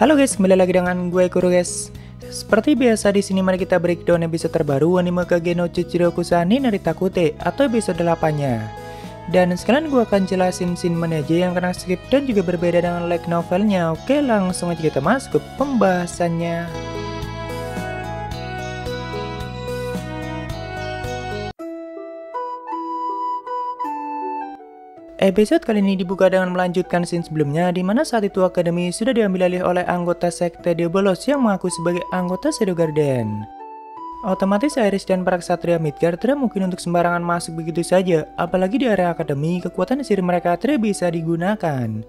Halo guys, kembali lagi dengan gue Kuro guys. Seperti biasa di sini mari kita breakdown episode terbaru anime Kage no Chichiroku-san ni Narita Kute atau episode 8-nya. Dan sekalian gue akan jelasin scene mana aja yang kena skip dan juga berbeda dengan light novelnya. Oke, langsung aja kita masuk ke pembahasannya. Episode kali ini dibuka dengan melanjutkan scene sebelumnya di mana saat itu akademi sudah diambil alih oleh anggota sekte Diabolos yang mengaku sebagai anggota Shadow Garden. Otomatis Iris dan para ksatria Midgard tidak mungkin untuk sembarangan masuk begitu saja, apalagi di area akademi kekuatan sihir mereka tidak bisa digunakan.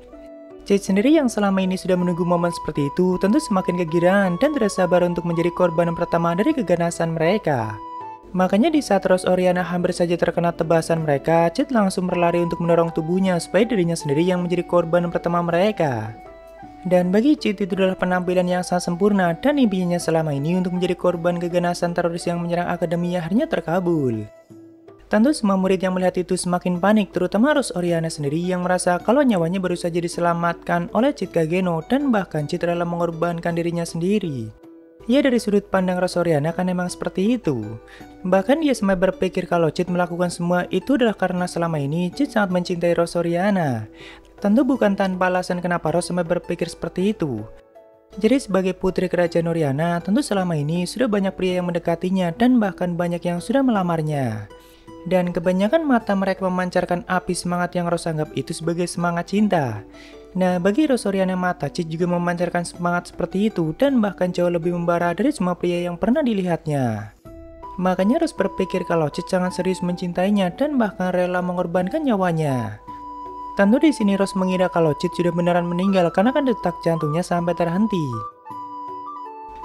Cid sendiri yang selama ini sudah menunggu momen seperti itu tentu semakin kegirangan dan tidak sabar untuk menjadi korban pertama dari keganasan mereka. Makanya di saat Rose Oriana hampir saja terkena tebasan mereka, Cid langsung berlari untuk mendorong tubuhnya supaya dirinya sendiri yang menjadi korban pertama mereka. Dan bagi Cid itu adalah penampilan yang sangat sempurna dan impiannya selama ini untuk menjadi korban keganasan teroris yang menyerang akademi akhirnya terkabul. Tentu semua murid yang melihat itu semakin panik, terutama Rose Oriana sendiri yang merasa kalau nyawanya baru saja diselamatkan oleh Cid Kageno dan bahkan Cid rela mengorbankan dirinya sendiri. Ya dari sudut pandang Rose Oriana kan emang seperti itu. Bahkan dia sampai berpikir kalau Cid melakukan semua itu adalah karena selama ini Cid sangat mencintai Rose Oriana. Tentu bukan tanpa alasan kenapa Rose sampai berpikir seperti itu. Jadi sebagai putri kerajaan Oriana, tentu selama ini sudah banyak pria yang mendekatinya dan bahkan banyak yang sudah melamarnya. Dan kebanyakan mata mereka memancarkan api semangat yang Rose anggap itu sebagai semangat cinta. Nah, bagi Rose Oriana mata Cid juga memancarkan semangat seperti itu dan bahkan jauh lebih membara dari semua pria yang pernah dilihatnya. Makanya Rose berpikir kalau Cid sangat serius mencintainya dan bahkan rela mengorbankan nyawanya. Tentu di sini Rose mengira kalau Cid sudah beneran meninggal karena kan detak jantungnya sampai terhenti.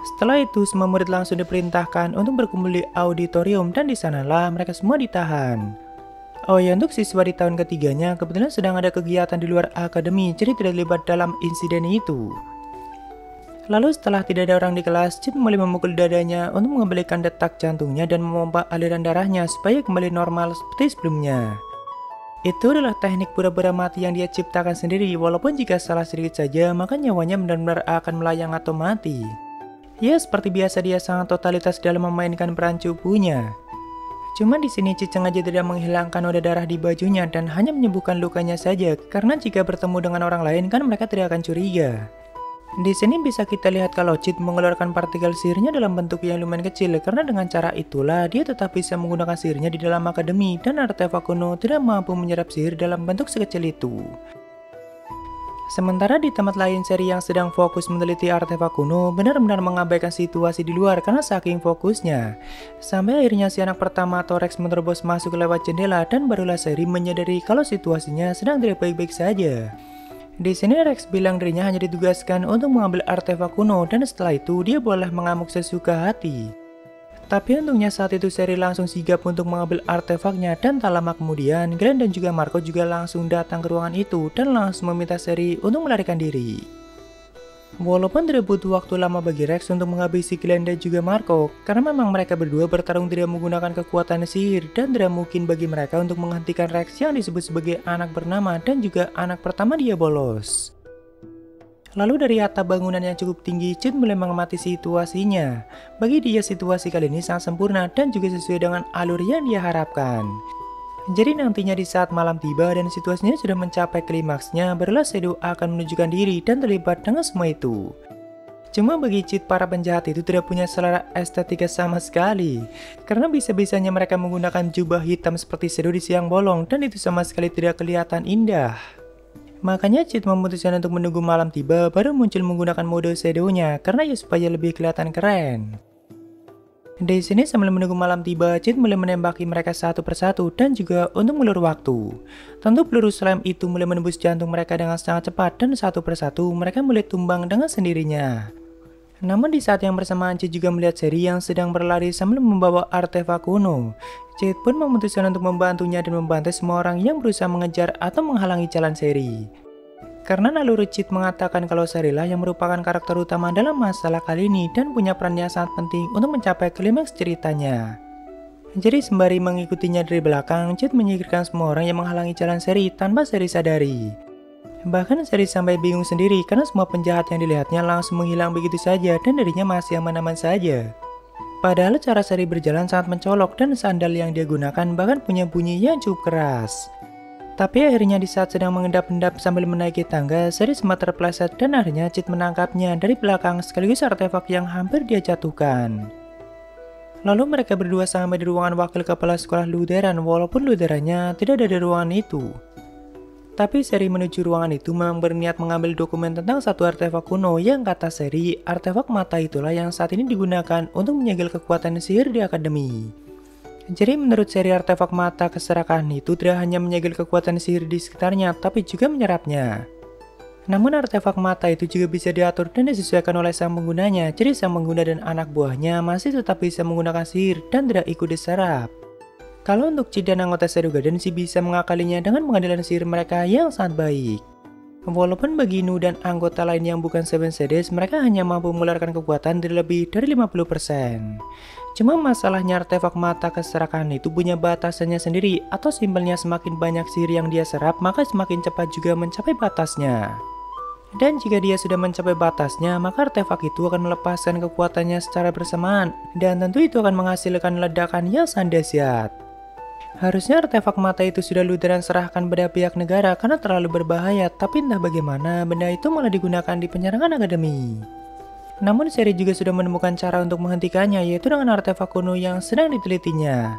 Setelah itu semua murid langsung diperintahkan untuk berkumpul di auditorium dan di sanalah mereka semua ditahan. Oh ya, untuk siswa di tahun ketiganya kebetulan sedang ada kegiatan di luar akademi, jadi tidak terlibat dalam insiden itu. Lalu setelah tidak ada orang di kelas, Cid mulai memukul dadanya untuk mengembalikan detak jantungnya dan memompa aliran darahnya supaya kembali normal seperti sebelumnya. Itu adalah teknik pura-pura mati yang dia ciptakan sendiri, walaupun jika salah sedikit saja maka nyawanya benar-benar akan melayang atau mati. Ya seperti biasa dia sangat totalitas dalam memainkan peran cupunya. Cuma di sini Cid sengaja tidak menghilangkan noda darah di bajunya dan hanya menyembuhkan lukanya saja karena jika bertemu dengan orang lain kan mereka tidak akan curiga. Di sini bisa kita lihat kalau Cid mengeluarkan partikel sihirnya dalam bentuk yang lumayan kecil karena dengan cara itulah dia tetap bisa menggunakan sihirnya di dalam akademi dan artefak kuno tidak mampu menyerap sihir dalam bentuk sekecil itu. Sementara di tempat lain seri yang sedang fokus meneliti artefak kuno benar-benar mengabaikan situasi di luar karena saking fokusnya. Sampai akhirnya si anak pertama atau Rex menerobos masuk lewat jendela dan barulah seri menyadari kalau situasinya sedang tidak baik-baik saja. Di sini Rex bilang dirinya hanya ditugaskan untuk mengambil artefak kuno dan setelah itu dia boleh mengamuk sesuka hati. Tapi untungnya saat itu Seri langsung sigap untuk mengambil artefaknya dan tak lama kemudian Glenn dan juga Marco juga langsung datang ke ruangan itu dan langsung meminta Seri untuk melarikan diri. Walaupun tidak butuh waktu lama bagi Rex untuk menghabisi Glenn dan juga Marco karena memang mereka berdua bertarung tidak menggunakan kekuatan sihir dan tidak mungkin bagi mereka untuk menghentikan Rex yang disebut sebagai anak bernama dan juga anak pertama Diabolos. Lalu dari atap bangunan yang cukup tinggi, Cid mulai mengamati situasinya. Bagi dia situasi kali ini sangat sempurna dan juga sesuai dengan alur yang dia harapkan. Jadi nantinya di saat malam tiba dan situasinya sudah mencapai klimaksnya, barulah Shadow akan menunjukkan diri dan terlibat dengan semua itu. Cuma bagi Cid para penjahat itu tidak punya selera estetika sama sekali. Karena bisa-bisanya mereka menggunakan jubah hitam seperti Shadow di siang bolong dan itu sama sekali tidak kelihatan indah. Makanya Cid memutuskan untuk menunggu malam tiba baru muncul menggunakan mode shadow-nya karena ya supaya lebih kelihatan keren. Di sini sambil menunggu malam tiba, Cid mulai menembaki mereka satu persatu dan juga untuk mengulur waktu. Tentu peluru slime itu mulai menembus jantung mereka dengan sangat cepat dan satu persatu mereka mulai tumbang dengan sendirinya. Namun di saat yang bersamaan Cid juga melihat Seri yang sedang berlari sambil membawa artefak kuno. Cid pun memutuskan untuk membantunya dan membantai semua orang yang berusaha mengejar atau menghalangi jalan Seri. Karena naluri Cid mengatakan kalau Seri lah yang merupakan karakter utama dalam masalah kali ini dan punya peran yang sangat penting untuk mencapai klimaks ceritanya. Jadi sembari mengikutinya dari belakang, Cid menyingkirkan semua orang yang menghalangi jalan Seri tanpa Seri sadari. Bahkan Seri sampai bingung sendiri karena semua penjahat yang dilihatnya langsung menghilang begitu saja dan dirinya masih aman-aman saja. Padahal cara Seri berjalan sangat mencolok dan sandal yang dia gunakan bahkan punya bunyi yang cukup keras. Tapi akhirnya di saat sedang mengendap-endap sambil menaiki tangga, Seri sempat terpleset dan akhirnya Cid menangkapnya dari belakang sekaligus artefak yang hampir dia jatuhkan. Lalu mereka berdua sampai di ruangan wakil kepala sekolah Lutheran walaupun Lutherannya tidak ada di ruangan itu. Tapi Seri menuju ruangan itu memang berniat mengambil dokumen tentang satu artefak kuno yang kata Seri, artefak mata itulah yang saat ini digunakan untuk menyegel kekuatan sihir di akademi. Jadi menurut Seri artefak mata keserakahan itu tidak hanya menyegel kekuatan sihir di sekitarnya tapi juga menyerapnya. Namun artefak mata itu juga bisa diatur dan disesuaikan oleh sang penggunanya, jadi sang pengguna dan anak buahnya masih tetap bisa menggunakan sihir dan tidak ikut diserap. Kalau untuk Cid dan anggota Shadow Garden sih bisa mengakalinya dengan pengadilan sihir mereka yang sangat baik. Walaupun bagi Nu dan anggota lain yang bukan Seven Shades, mereka hanya mampu mengeluarkan kekuatan lebih dari 50%. Cuma masalahnya artefak mata keserakahan itu punya batasannya sendiri, atau simpelnya semakin banyak sihir yang dia serap, maka semakin cepat juga mencapai batasnya. Dan jika dia sudah mencapai batasnya, maka artefak itu akan melepaskan kekuatannya secara bersamaan, dan tentu itu akan menghasilkan ledakan yang sangat dahsyat. Harusnya artefak mata itu sudah Lutheran serahkan pada pihak negara karena terlalu berbahaya, tapi entah bagaimana benda itu malah digunakan di penyerangan akademi. Namun Seri juga sudah menemukan cara untuk menghentikannya, yaitu dengan artefak kuno yang sedang ditelitinya.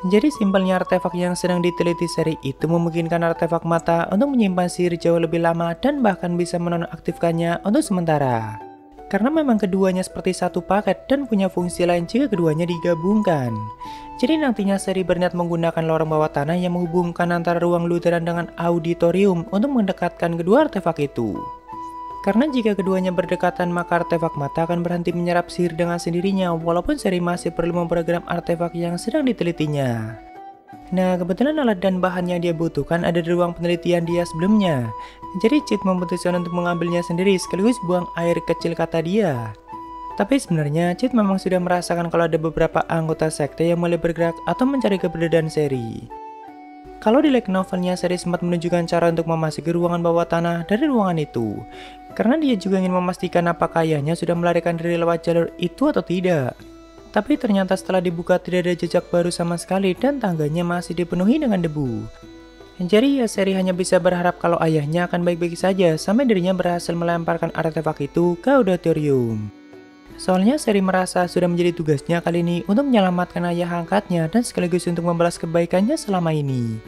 Jadi simpelnya artefak yang sedang diteliti Seri itu memungkinkan artefak mata untuk menyimpan sihir jauh lebih lama dan bahkan bisa menonaktifkannya untuk sementara. Karena memang keduanya seperti satu paket dan punya fungsi lain jika keduanya digabungkan. Jadi nantinya Seri berniat menggunakan lorong bawah tanah yang menghubungkan antara ruang Lutheran dengan auditorium untuk mendekatkan kedua artefak itu. Karena jika keduanya berdekatan maka artefak mata akan berhenti menyerap sihir dengan sendirinya walaupun Seri masih perlu memprogram artefak yang sedang ditelitinya. Nah, kebetulan alat dan bahan yang dia butuhkan ada di ruang penelitian dia sebelumnya. Jadi Cid memutuskan untuk mengambilnya sendiri sekaligus buang air kecil kata dia. Tapi sebenarnya Cid memang sudah merasakan kalau ada beberapa anggota sekte yang mulai bergerak atau mencari keberadaan Seri. Kalau di light novelnya Seri sempat menunjukkan cara untuk memasuki ruangan bawah tanah dari ruangan itu. Karena dia juga ingin memastikan apakah ayahnya sudah melarikan diri lewat jalur itu atau tidak. Tapi ternyata setelah dibuka tidak ada jejak baru sama sekali dan tangganya masih dipenuhi dengan debu. Jadi ya Seri hanya bisa berharap kalau ayahnya akan baik-baik saja sampai dirinya berhasil melemparkan artefak itu ke auditorium. Soalnya Seri merasa sudah menjadi tugasnya kali ini untuk menyelamatkan ayah angkatnya dan sekaligus untuk membalas kebaikannya selama ini.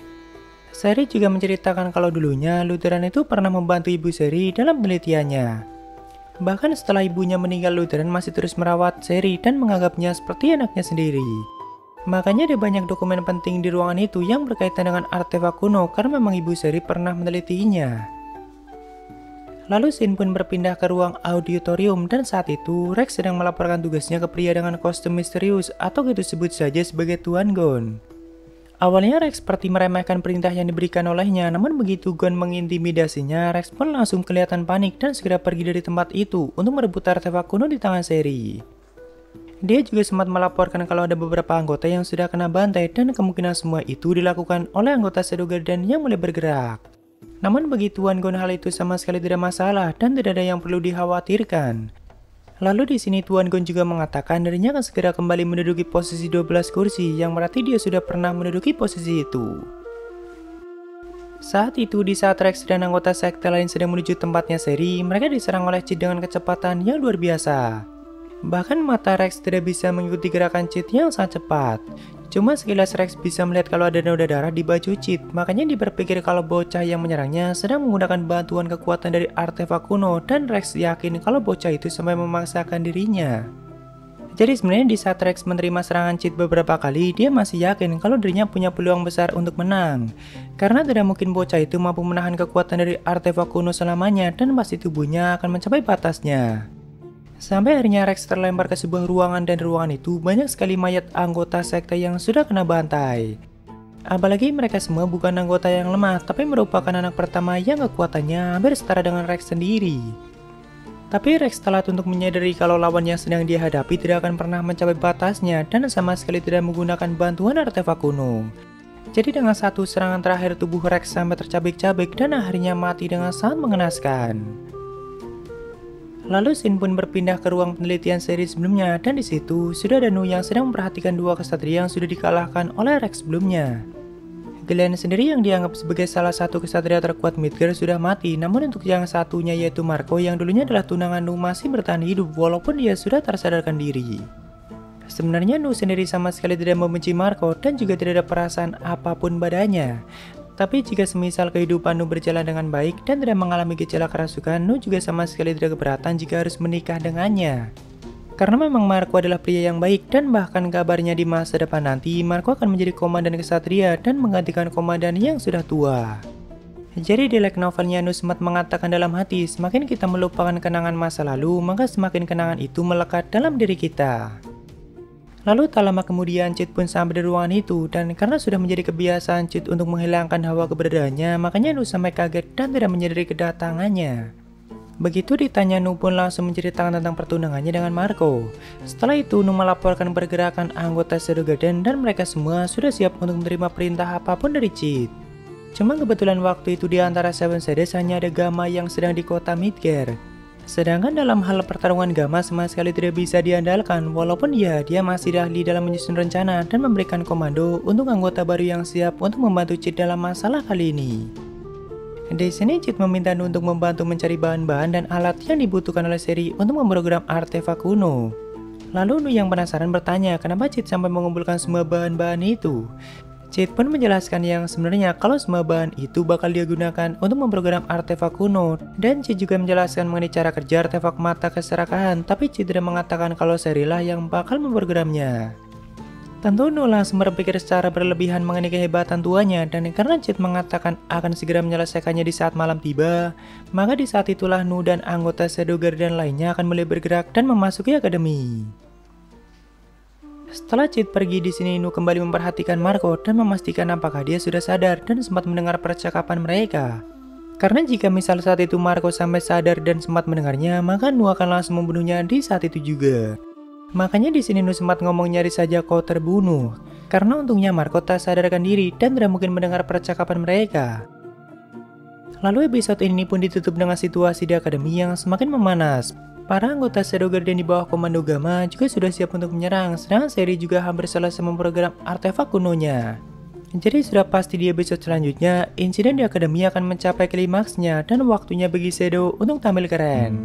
Seri juga menceritakan kalau dulunya Lutheran itu pernah membantu ibu Seri dalam penelitiannya. Bahkan setelah ibunya meninggal, Lutheran masih terus merawat Seri dan menganggapnya seperti anaknya sendiri. Makanya ada banyak dokumen penting di ruangan itu yang berkaitan dengan artefak kuno karena memang ibu Seri pernah menelitinya. Lalu Shin pun berpindah ke ruang auditorium dan saat itu Rex sedang melaporkan tugasnya ke pria dengan kostum misterius atau kita sebut saja sebagai Tuan Gon. Awalnya Rex seperti meremehkan perintah yang diberikan olehnya, namun begitu Gon mengintimidasinya, Rex pun langsung kelihatan panik dan segera pergi dari tempat itu untuk merebut artefak kuno di tangan Seri. Dia juga sempat melaporkan kalau ada beberapa anggota yang sudah kena bantai dan kemungkinan semua itu dilakukan oleh anggota Shadow Garden yang mulai bergerak. Namun bagi Tuan Gon hal itu sama sekali tidak masalah dan tidak ada yang perlu dikhawatirkan. Lalu di sini Tuan Gon juga mengatakan dirinya akan segera kembali menduduki posisi 12 kursi yang berarti dia sudah pernah menduduki posisi itu. Saat itu di saat Rex dan anggota sekte lain sedang menuju tempatnya Seri, mereka diserang oleh Cid dengan kecepatan yang luar biasa. Bahkan mata Rex tidak bisa mengikuti gerakan Cid yang sangat cepat. Cuma sekilas Rex bisa melihat kalau ada noda darah di baju Cid, makanya dia berpikir kalau bocah yang menyerangnya sedang menggunakan bantuan kekuatan dari artefak kuno dan Rex yakin kalau bocah itu sampai memaksakan dirinya. Jadi sebenarnya di saat Rex menerima serangan Cid beberapa kali, dia masih yakin kalau dirinya punya peluang besar untuk menang. Karena tidak mungkin bocah itu mampu menahan kekuatan dari artefak kuno selamanya dan pasti tubuhnya akan mencapai batasnya. Sampai akhirnya Rex terlempar ke sebuah ruangan dan ruangan itu banyak sekali mayat anggota sekte yang sudah kena bantai. Apalagi mereka semua bukan anggota yang lemah, tapi merupakan anak pertama yang kekuatannya hampir setara dengan Rex sendiri. Tapi Rex telat untuk menyadari kalau lawan yang sedang dia hadapi tidak akan pernah mencapai batasnya dan sama sekali tidak menggunakan bantuan artefak kuno. Jadi dengan satu serangan terakhir tubuh Rex sampai tercabik-cabik dan akhirnya mati dengan sangat mengenaskan. Lalu Shin pun berpindah ke ruang penelitian seri sebelumnya dan di situ sudah ada Nu yang sedang memperhatikan dua kesatria yang sudah dikalahkan oleh Rex sebelumnya. Glenn sendiri yang dianggap sebagai salah satu kesatria terkuat Midgar sudah mati, namun untuk yang satunya yaitu Marco yang dulunya adalah tunangan Nu masih bertahan hidup walaupun dia sudah tersadarkan diri. Sebenarnya Nu sendiri sama sekali tidak membenci Marco dan juga tidak ada perasaan apapun padanya. Tapi jika semisal kehidupan Nu berjalan dengan baik dan tidak mengalami gejala kerasukan, Nu juga sama sekali tidak keberatan jika harus menikah dengannya. Karena memang Marco adalah pria yang baik dan bahkan kabarnya di masa depan nanti Marco akan menjadi komandan kesatria dan menggantikan komandan yang sudah tua. Jadi di light novelnya Nu sempat mengatakan dalam hati, semakin kita melupakan kenangan masa lalu, maka semakin kenangan itu melekat dalam diri kita. Lalu tak lama kemudian Chit pun sampai di ruangan itu dan karena sudah menjadi kebiasaan Chit untuk menghilangkan hawa keberadaannya, makanya Nu sampai kaget dan tidak menyadari kedatangannya. Begitu ditanya, Nu pun langsung menceritakan tentang pertunangannya dengan Marco. Setelah itu Nu melaporkan pergerakan anggota Shadow Garden dan mereka semua sudah siap untuk menerima perintah apapun dari Chit. Cuma kebetulan waktu itu di antara Seven Shades hanya ada Gamma yang sedang di kota Midgar. Sedangkan dalam hal pertarungan Gamma sama sekali tidak bisa diandalkan, walaupun dia masih ahli dalam menyusun rencana dan memberikan komando untuk anggota baru yang siap untuk membantu Chit dalam masalah kali ini. Di sini Chit meminta Nu untuk membantu mencari bahan-bahan dan alat yang dibutuhkan oleh seri untuk memprogram artefak kuno. Lalu Nu yang penasaran bertanya kenapa Chit sampai mengumpulkan semua bahan-bahan itu. Chit pun menjelaskan yang sebenarnya kalau semua bahan itu bakal dia gunakan untuk memprogram artefak kuno, dan Chit juga menjelaskan mengenai cara kerja artefak mata keserakahan, tapi Chit tidak mengatakan kalau serilah yang bakal memprogramnya. Tentu Nu langsung berpikir secara berlebihan mengenai kehebatan tuanya, dan karena Chit mengatakan akan segera menyelesaikannya di saat malam tiba, maka di saat itulah Nu dan anggota Shadow Garden lainnya akan mulai bergerak dan memasuki akademi. Setelah Chit pergi di sini, Nu kembali memperhatikan Marco dan memastikan apakah dia sudah sadar dan sempat mendengar percakapan mereka. Karena jika misal saat itu Marco sampai sadar dan sempat mendengarnya, maka Nu akan langsung membunuhnya di saat itu juga. Makanya di sini Nu sempat ngomong nyaris saja kau terbunuh. Karena untungnya Marco tak sadarkan diri dan tidak mungkin mendengar percakapan mereka. Lalu episode ini pun ditutup dengan situasi di akademi yang semakin memanas. Para anggota Shadow Garden di bawah komando Gamma juga sudah siap untuk menyerang, sedangkan seri juga hampir selesai memprogram artefak kunonya. Jadi sudah pasti di episode selanjutnya, insiden di akademi akan mencapai klimaksnya dan waktunya bagi Shadow untuk tampil keren.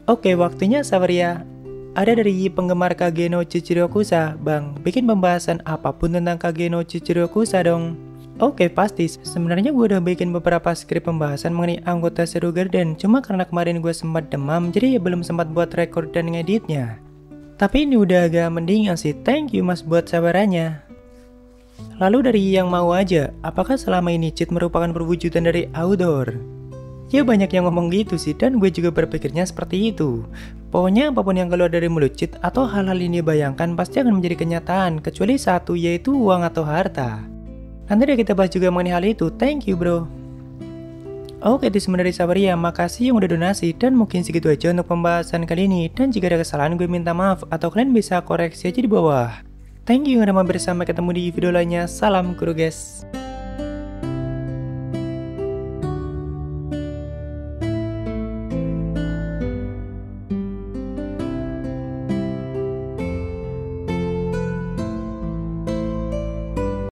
Oke, waktunya Saveria. Ada dari penggemar Kage no Chichiryokusa, Bang, bikin pembahasan apapun tentang Kage no Chichiryokusa dong. Oke, pasti. Sebenarnya gue udah bikin beberapa skrip pembahasan mengenai anggota Shadow Garden, cuma karena kemarin gue sempat demam, jadi ya belum sempat buat record dan ngeditnya. Tapi ini udah agak mendingan sih, thank you mas buat sabarannya. Lalu dari yang mau aja, apakah selama ini Chit merupakan perwujudan dari outdoor? Ya banyak yang ngomong gitu sih, dan gue juga berpikirnya seperti itu. Pokoknya apapun yang keluar dari mulut Chit atau hal-hal ini bayangkan pasti akan menjadi kenyataan, kecuali satu yaitu uang atau harta. Nanti deh kita bahas juga mengenai hal itu, thank you bro. Oke, itu semua dari Saveria, makasih yang udah donasi, dan mungkin segitu aja untuk pembahasan kali ini. Dan jika ada kesalahan gue minta maaf, atau kalian bisa koreksi aja di bawah. Thank you yang udah mampir, sampai ketemu di video lainnya, salam guru guys.